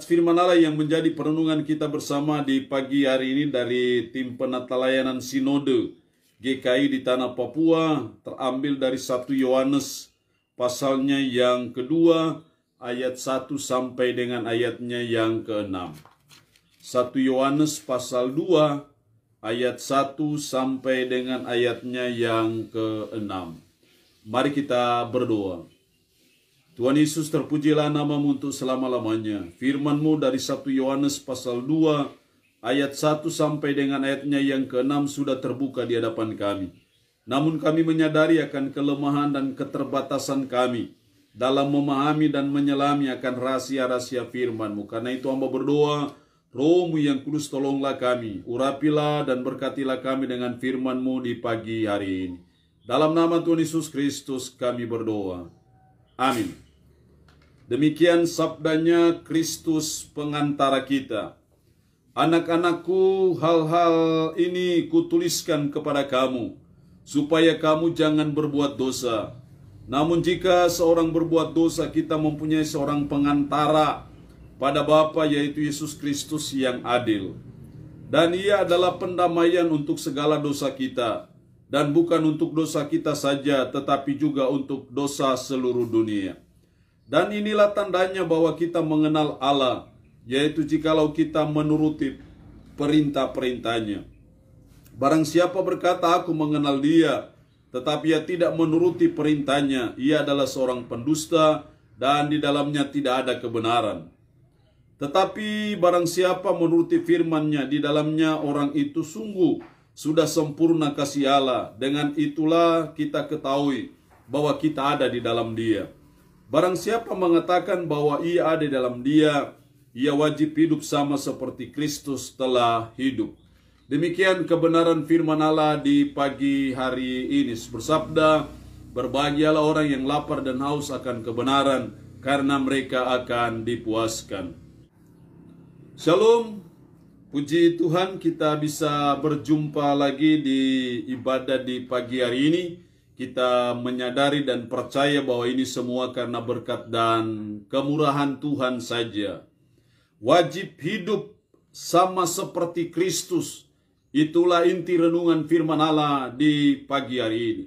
Firman Allah yang menjadi perenungan kita bersama di pagi hari ini dari tim penata layanan Sinode GKI di Tanah Papua, terambil dari 1 Yohanes pasalnya yang kedua ayat 1 sampai dengan ayatnya yang ke-6. 1 Yohanes pasal 2 ayat 1 sampai dengan ayatnya yang ke-6. Mari kita berdoa. Tuhan Yesus, terpujilah namamu untuk selama-lamanya. Firman-Mu dari 1 Yohanes pasal 2 ayat 1 sampai dengan ayatnya yang ke-6 sudah terbuka di hadapan kami. Namun kami menyadari akan kelemahan dan keterbatasan kami dalam memahami dan menyelami akan rahasia-rahasia firman-Mu. Karena itu hamba berdoa, Roh-Mu yang kudus tolonglah kami, urapilah dan berkatilah kami dengan firman-Mu di pagi hari ini. Dalam nama Tuhan Yesus Kristus kami berdoa. Amin. Demikian sabdanya Kristus pengantara kita. Anak-anakku, hal-hal ini kutuliskan kepada kamu, supaya kamu jangan berbuat dosa. Namun jika seorang berbuat dosa, kita mempunyai seorang pengantara pada Bapa, yaitu Yesus Kristus yang adil. Dan ia adalah pendamaian untuk segala dosa kita. Dan bukan untuk dosa kita saja, tetapi juga untuk dosa seluruh dunia. Dan inilah tandanya bahwa kita mengenal Allah, yaitu jikalau kita menuruti perintah-perintahnya. Barang siapa berkata, aku mengenal dia, tetapi ia tidak menuruti perintahnya, ia adalah seorang pendusta, dan di dalamnya tidak ada kebenaran. Tetapi barang siapa menuruti firman-Nya, di dalamnya orang itu sungguh sudah sempurna kasih Allah. Dengan itulah kita ketahui bahwa kita ada di dalam dia. Barang siapa mengatakan bahwa ia ada dalam dia, ia wajib hidup sama seperti Kristus telah hidup. Demikian kebenaran firman Allah di pagi hari ini. Bersabda, berbahagialah orang yang lapar dan haus akan kebenaran, karena mereka akan dipuaskan. Shalom, puji Tuhan kita bisa berjumpa lagi di ibadah di pagi hari ini. Kita menyadari dan percaya bahwa ini semua karena berkat dan kemurahan Tuhan saja. Wajib hidup sama seperti Kristus. Itulah inti renungan firman Allah di pagi hari ini.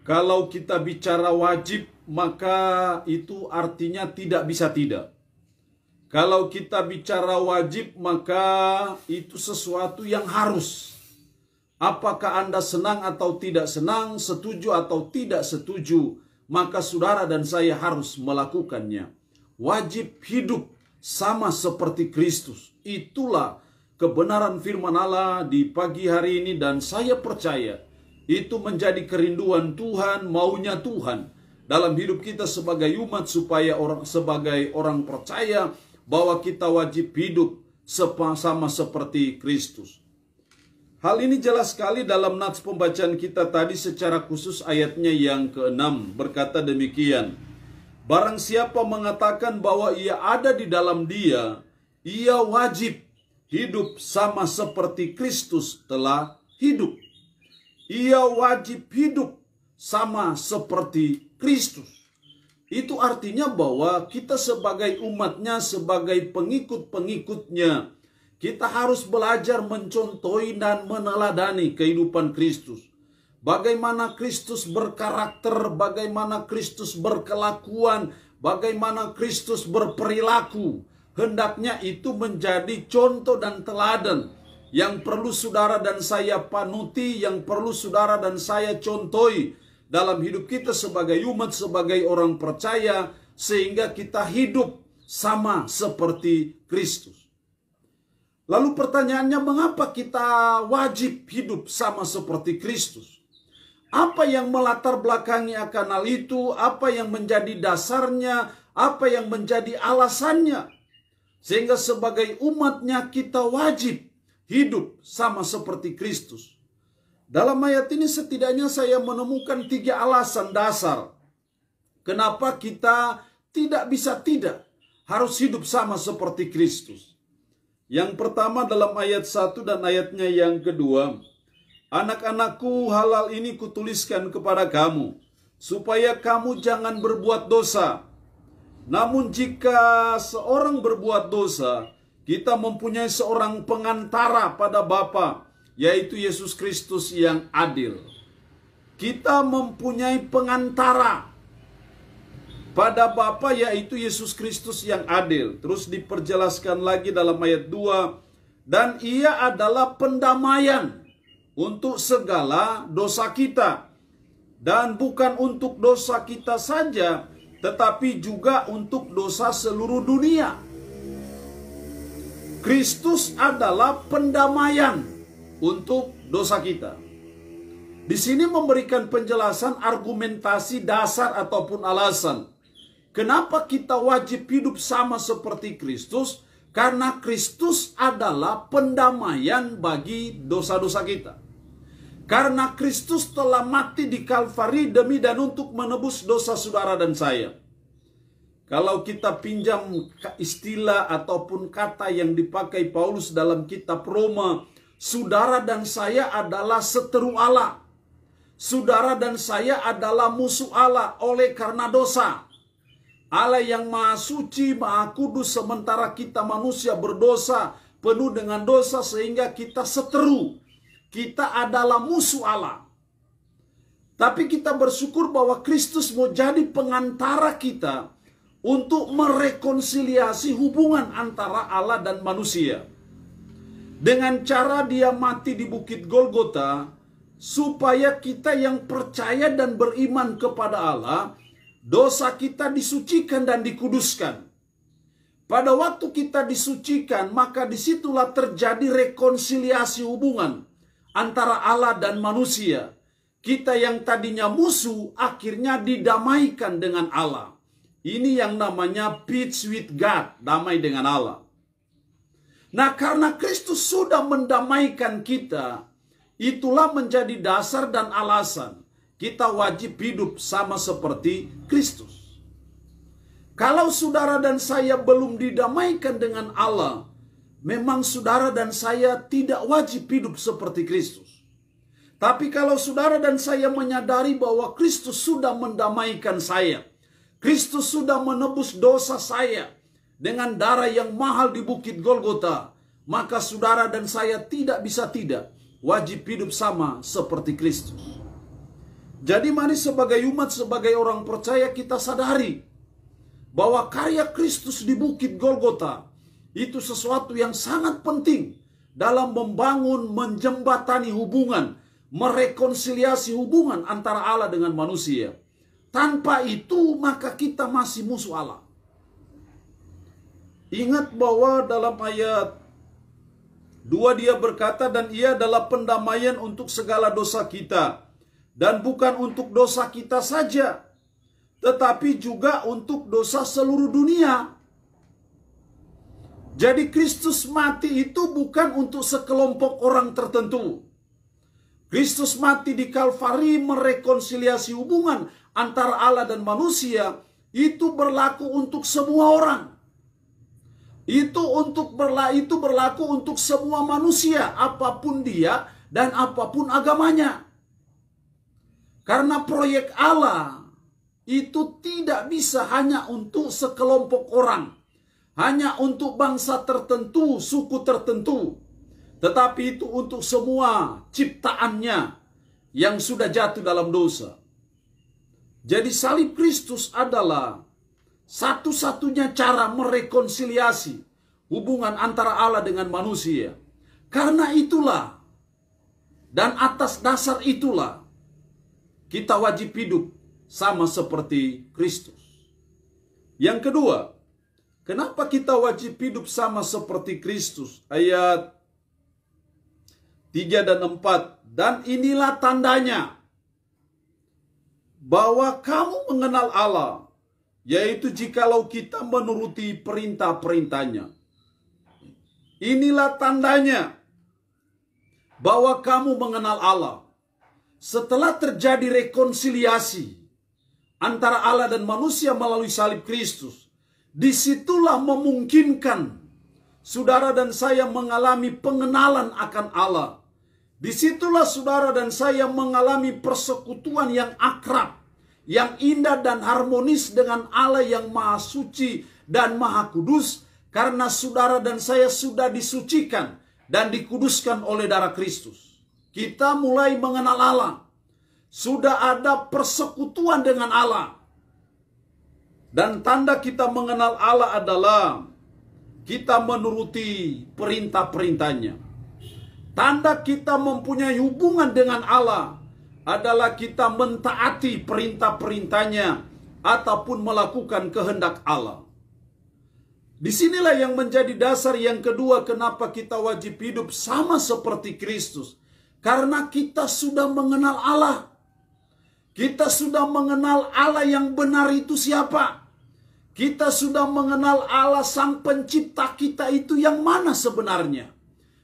Kalau kita bicara wajib, maka itu artinya tidak bisa tidak. Kalau kita bicara wajib, maka itu sesuatu yang harus. Apakah Anda senang atau tidak senang, setuju atau tidak setuju, maka saudara dan saya harus melakukannya. Wajib hidup sama seperti Kristus. Itulah kebenaran firman Allah di pagi hari ini, dan saya percaya itu menjadi kerinduan Tuhan, maunya Tuhan dalam hidup kita sebagai umat, supaya sebagai orang percaya bahwa kita wajib hidup sama seperti Kristus. Hal ini jelas sekali dalam nats pembacaan kita tadi, secara khusus ayatnya yang ke-6 berkata demikian. Barang siapa mengatakan bahwa ia ada di dalam dia, ia wajib hidup sama seperti Kristus telah hidup. Ia wajib hidup sama seperti Kristus. Itu artinya bahwa kita sebagai umatnya, sebagai pengikut-pengikutnya, kita harus belajar mencontohi dan meneladani kehidupan Kristus. Bagaimana Kristus berkarakter, bagaimana Kristus berkelakuan, bagaimana Kristus berperilaku. Hendaknya itu menjadi contoh dan teladan yang perlu saudara dan saya panuti, yang perlu saudara dan saya contohi dalam hidup kita sebagai umat, sebagai orang percaya, sehingga kita hidup sama seperti Kristus. Lalu pertanyaannya, mengapa kita wajib hidup sama seperti Kristus? Apa yang melatar belakangi akan hal itu? Apa yang menjadi dasarnya? Apa yang menjadi alasannya? Sehingga sebagai umatnya kita wajib hidup sama seperti Kristus. Dalam ayat ini setidaknya saya menemukan 3 alasan dasar kenapa kita tidak bisa tidak harus hidup sama seperti Kristus. Yang pertama dalam ayat 1 dan ayatnya yang kedua, anak-anakku, hal-hal ini kutuliskan kepada kamu, supaya kamu jangan berbuat dosa. Namun jika seorang berbuat dosa, kita mempunyai seorang pengantara pada Bapa, yaitu Yesus Kristus yang adil. Kita mempunyai pengantara pada Bapa, yaitu Yesus Kristus yang adil. Terus diperjelaskan lagi dalam ayat 2, dan ia adalah pendamaian untuk segala dosa kita. Dan bukan untuk dosa kita saja, tetapi juga untuk dosa seluruh dunia. Kristus adalah pendamaian untuk dosa kita. Di sini memberikan penjelasan, argumentasi dasar ataupun alasan. Kenapa kita wajib hidup sama seperti Kristus? Karena Kristus adalah pendamaian bagi dosa-dosa kita. Karena Kristus telah mati di Kalvari demi dan untuk menebus dosa saudara dan saya. Kalau kita pinjam istilah ataupun kata yang dipakai Paulus dalam kitab Roma, saudara dan saya adalah seteru Allah. Saudara dan saya adalah musuh Allah oleh karena dosa. Allah yang maha suci, maha kudus, sementara kita manusia berdosa, penuh dengan dosa sehingga kita seteru. Kita adalah musuh Allah. Tapi kita bersyukur bahwa Kristus mau jadi pengantara kita untuk merekonsiliasi hubungan antara Allah dan manusia. Dengan cara dia mati di Bukit Golgota, supaya kita yang percaya dan beriman kepada Allah, dosa kita disucikan dan dikuduskan. Pada waktu kita disucikan, maka disitulah terjadi rekonsiliasi hubungan antara Allah dan manusia. Kita yang tadinya musuh, akhirnya didamaikan dengan Allah. Ini yang namanya peace with God, damai dengan Allah. Nah, karena Kristus sudah mendamaikan kita, itulah menjadi dasar dan alasan kita wajib hidup sama seperti Kristus. Kalau saudara dan saya belum didamaikan dengan Allah, memang saudara dan saya tidak wajib hidup seperti Kristus. Tapi kalau saudara dan saya menyadari bahwa Kristus sudah mendamaikan saya, Kristus sudah menebus dosa saya dengan darah yang mahal di Bukit Golgota, maka saudara dan saya tidak bisa tidak wajib hidup sama seperti Kristus. Jadi mari sebagai umat, sebagai orang percaya, kita sadari bahwa karya Kristus di Bukit Golgota itu sesuatu yang sangat penting dalam membangun, menjembatani hubungan, merekonsiliasi hubungan antara Allah dengan manusia. Tanpa itu maka kita masih musuh Allah. Ingat bahwa dalam ayat 2 dia berkata, dan ia adalah pendamaian untuk segala dosa kita. Dan bukan untuk dosa kita saja, tetapi juga untuk dosa seluruh dunia. Jadi Kristus mati itu bukan untuk sekelompok orang tertentu. Kristus mati di Kalvari merekonsiliasi hubungan antara Allah dan manusia, itu berlaku untuk semua orang. Itu berlaku untuk semua manusia, apapun dia dan apapun agamanya. Karena proyek Allah itu tidak bisa hanya untuk sekelompok orang, hanya untuk bangsa tertentu, suku tertentu, tetapi itu untuk semua ciptaannya yang sudah jatuh dalam dosa. Jadi salib Kristus adalah satu-satunya cara merekonsiliasi hubungan antara Allah dengan manusia. Karena itulah dan atas dasar itulah kita wajib hidup sama seperti Kristus. Yang kedua, kenapa kita wajib hidup sama seperti Kristus? Ayat 3 dan 4. Dan inilah tandanya bahwa kamu mengenal Allah, yaitu jikalau kita menuruti perintah-perintahnya. Inilah tandanya bahwa kamu mengenal Allah. Setelah terjadi rekonsiliasi antara Allah dan manusia melalui salib Kristus, disitulah memungkinkan saudara dan saya mengalami pengenalan akan Allah. Disitulah saudara dan saya mengalami persekutuan yang akrab, yang indah dan harmonis dengan Allah yang maha suci dan maha kudus, karena saudara dan saya sudah disucikan dan dikuduskan oleh darah Kristus. Kita mulai mengenal Allah. Sudah ada persekutuan dengan Allah. Dan tanda kita mengenal Allah adalah kita menuruti perintah-perintahnya. Tanda kita mempunyai hubungan dengan Allah adalah kita mentaati perintah-perintahnya ataupun melakukan kehendak Allah. Disinilah yang menjadi dasar yang kedua kenapa kita wajib hidup sama seperti Kristus. Karena kita sudah mengenal Allah. Kita sudah mengenal Allah yang benar itu siapa. Kita sudah mengenal Allah Sang Pencipta kita itu yang mana sebenarnya.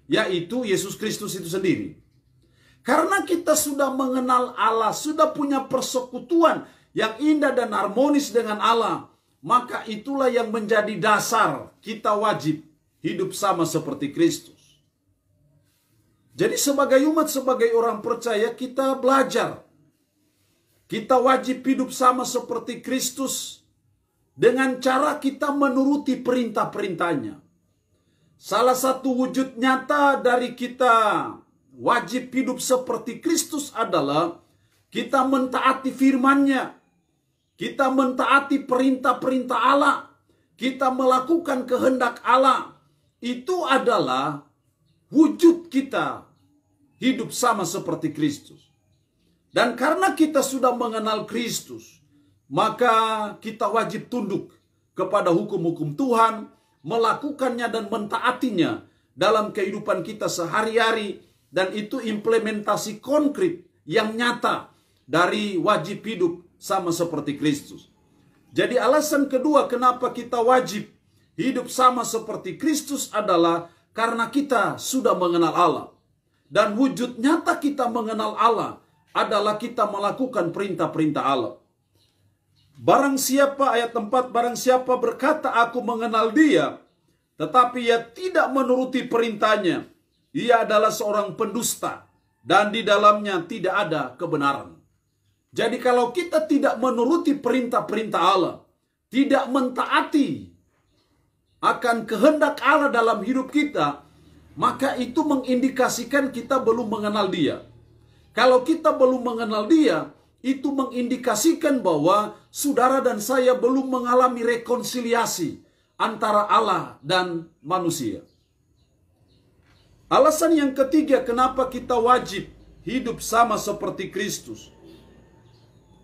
Yaitu Yesus Kristus itu sendiri. Karena kita sudah mengenal Allah, sudah punya persekutuan yang indah dan harmonis dengan Allah, maka itulah yang menjadi dasar kita wajib hidup sama seperti Kristus. Jadi sebagai umat, sebagai orang percaya, kita belajar. Kita wajib hidup sama seperti Kristus dengan cara kita menuruti perintah-perintahnya. Salah satu wujud nyata dari kita wajib hidup seperti Kristus adalah kita mentaati firman-Nya. Kita mentaati perintah-perintah Allah. Kita melakukan kehendak Allah. Itu adalah wujud kita hidup sama seperti Kristus. Dan karena kita sudah mengenal Kristus, maka kita wajib tunduk kepada hukum-hukum Tuhan, melakukannya dan mentaatinya dalam kehidupan kita sehari-hari. Dan itu implementasi konkret yang nyata dari wajib hidup sama seperti Kristus. Jadi alasan kedua kenapa kita wajib hidup sama seperti Kristus adalah karena kita sudah mengenal Allah. Dan wujud nyata kita mengenal Allah adalah kita melakukan perintah-perintah Allah. Barang siapa, ayat 4, barang siapa berkata aku mengenal dia, tetapi ia tidak menuruti perintahnya, ia adalah seorang pendusta, dan di dalamnya tidak ada kebenaran. Jadi kalau kita tidak menuruti perintah-perintah Allah, tidak mentaati akan kehendak Allah dalam hidup kita, maka itu mengindikasikan kita belum mengenal dia. Kalau kita belum mengenal dia, itu mengindikasikan bahwa saudara dan saya belum mengalami rekonsiliasi antara Allah dan manusia. Alasan yang ketiga kenapa kita wajib hidup sama seperti Kristus.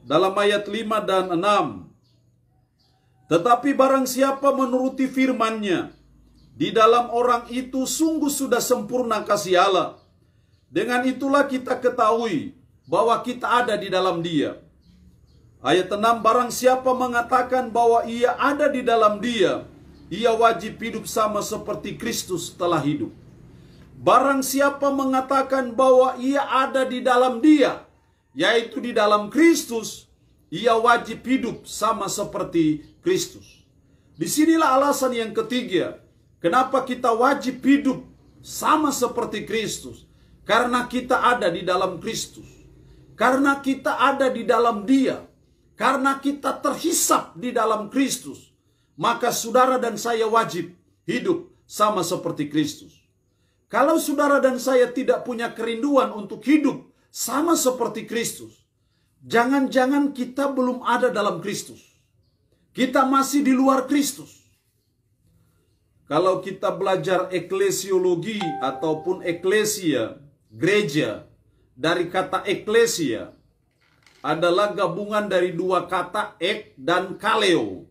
Dalam ayat 5 dan 6. Tetapi barang siapa menuruti firman-Nya, di dalam orang itu sungguh sudah sempurna kasih Allah. Dengan itulah kita ketahui bahwa kita ada di dalam Dia. Ayat 6, barang siapa mengatakan bahwa ia ada di dalam Dia, ia wajib hidup sama seperti Kristus telah hidup. Barang siapa mengatakan bahwa ia ada di dalam Dia, yaitu di dalam Kristus, ia wajib hidup sama seperti Kristus. Disinilah alasan yang ketiga, kenapa kita wajib hidup sama seperti Kristus. Karena kita ada di dalam Kristus. Karena kita ada di dalam Dia, karena kita terhisap di dalam Kristus, maka saudara dan saya wajib hidup sama seperti Kristus. Kalau saudara dan saya tidak punya kerinduan untuk hidup sama seperti Kristus, jangan-jangan kita belum ada dalam Kristus. Kita masih di luar Kristus. Kalau kita belajar eklesiologi ataupun eklesia, gereja, dari kata eklesia adalah gabungan dari dua kata ek dan kaleo.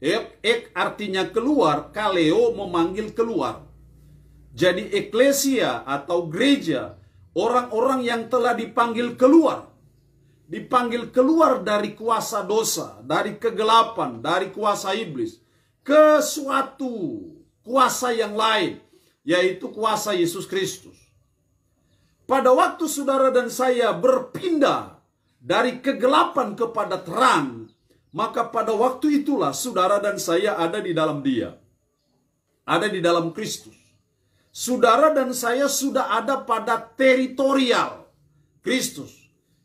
Ek artinya keluar, kaleo memanggil keluar. Jadi eklesia atau gereja, orang-orang yang telah dipanggil keluar. Dipanggil keluar dari kuasa dosa, dari kegelapan, dari kuasa iblis, ke suatu kuasa yang lain, yaitu kuasa Yesus Kristus. Pada waktu saudara dan saya berpindah dari kegelapan kepada terang, maka pada waktu itulah saudara dan saya ada di dalam Dia. Ada di dalam Kristus. Saudara dan saya sudah ada pada teritorial Kristus.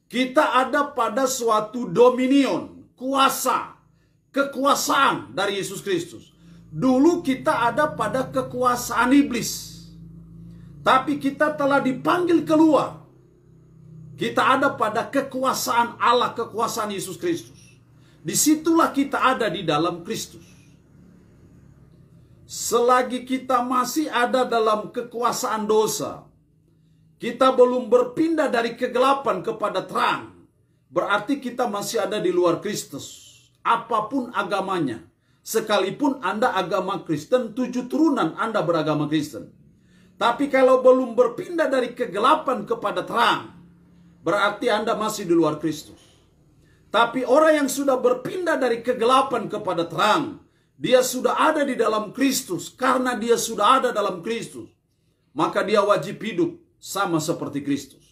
Kita ada pada suatu dominion, kuasa, kekuasaan dari Yesus Kristus. Dulu kita ada pada kekuasaan iblis. Tapi kita telah dipanggil keluar. Kita ada pada kekuasaan Allah, kekuasaan Yesus Kristus. Disitulah kita ada di dalam Kristus. Selagi kita masih ada dalam kekuasaan dosa, kita belum berpindah dari kegelapan kepada terang, berarti kita masih ada di luar Kristus. Apapun agamanya, sekalipun Anda agama Kristen, 7 turunan Anda beragama Kristen. Tapi kalau belum berpindah dari kegelapan kepada terang, berarti Anda masih di luar Kristus. Tapi orang yang sudah berpindah dari kegelapan kepada terang, dia sudah ada di dalam Kristus. Karena dia sudah ada dalam Kristus, maka dia wajib hidup sama seperti Kristus.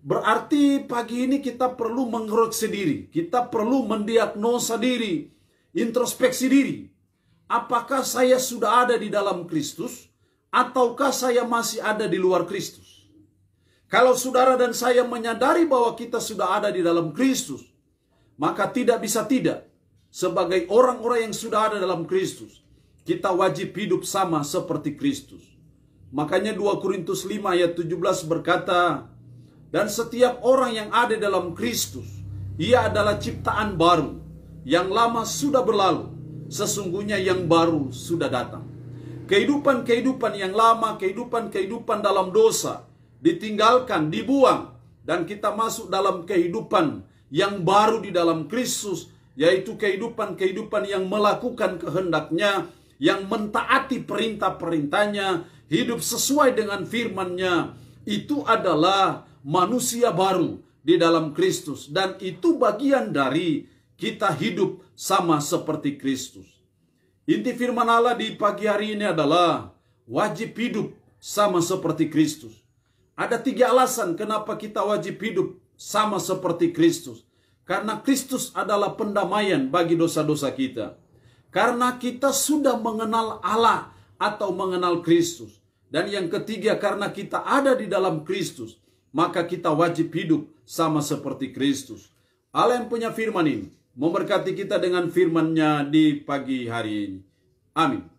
Berarti pagi ini kita perlu mengoreksi diri. Kita perlu mendiagnosa diri, introspeksi diri. Apakah saya sudah ada di dalam Kristus, ataukah saya masih ada di luar Kristus? Kalau saudara dan saya menyadari bahwa kita sudah ada di dalam Kristus, maka tidak bisa tidak. Sebagai orang-orang yang sudah ada dalam Kristus, kita wajib hidup sama seperti Kristus. Makanya 2 Korintus 5 ayat 17 berkata, dan setiap orang yang ada dalam Kristus, ia adalah ciptaan baru. Yang lama sudah berlalu, sesungguhnya yang baru sudah datang. Kehidupan-kehidupan yang lama, kehidupan-kehidupan dalam dosa, ditinggalkan, dibuang, dan kita masuk dalam kehidupan yang baru di dalam Kristus, yaitu kehidupan-kehidupan yang melakukan kehendaknya, yang mentaati perintah-perintahnya, hidup sesuai dengan firman-Nya. Itu adalah manusia baru di dalam Kristus, dan itu bagian dari kita hidup sama seperti Kristus. Inti firman Allah di pagi hari ini adalah wajib hidup sama seperti Kristus. Ada 3 alasan kenapa kita wajib hidup sama seperti Kristus. Karena Kristus adalah pendamaian bagi dosa-dosa kita. Karena kita sudah mengenal Allah atau mengenal Kristus. Dan yang ketiga, karena kita ada di dalam Kristus, maka kita wajib hidup sama seperti Kristus. Allah yang punya firman ini memberkati kita dengan firman-Nya di pagi hari ini. Amin.